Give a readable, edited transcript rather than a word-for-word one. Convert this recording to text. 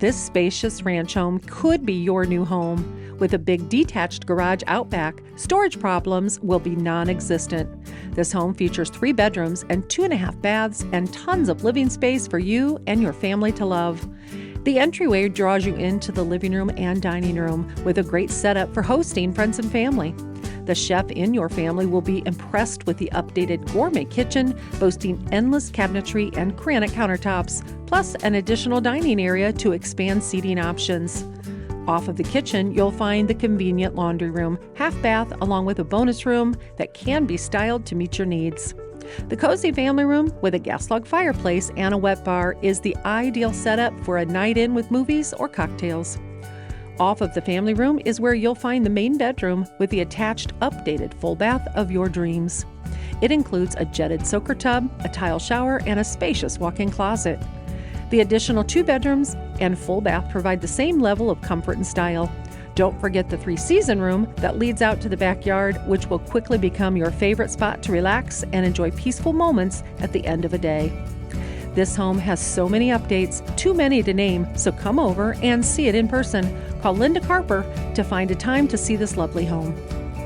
This spacious ranch home could be your new home. With a big detached garage out back, storage problems will be non-existent. This home features 3 bedrooms and 2.5 baths and tons of living space for you and your family to love. The entryway draws you into the living room and dining room with a great setup for hosting friends and family. The chef in your family will be impressed with the updated Gourmet Kitchen, boasting endless cabinetry and granite countertops, plus an additional dining area to expand seating options. Off of the kitchen, you'll find the convenient laundry room, half bath, along with a bonus room that can be styled to meet your needs. The cozy family room with a gas log fireplace and a wet bar is the ideal setup for a night in with movies or cocktails. Off of the family room is where you'll find the main bedroom with the attached updated full bath of your dreams. It includes a jetted soaker tub, a tile shower, and a spacious walk-in closet. The additional 2 bedrooms and full bath provide the same level of comfort and style. Don't forget the 3-season room that leads out to the backyard, which will quickly become your favorite spot to relax and enjoy peaceful moments at the end of a day. This home has so many updates, too many to name, so come over and see it in person. Call Linda Carper to find a time to see this lovely home.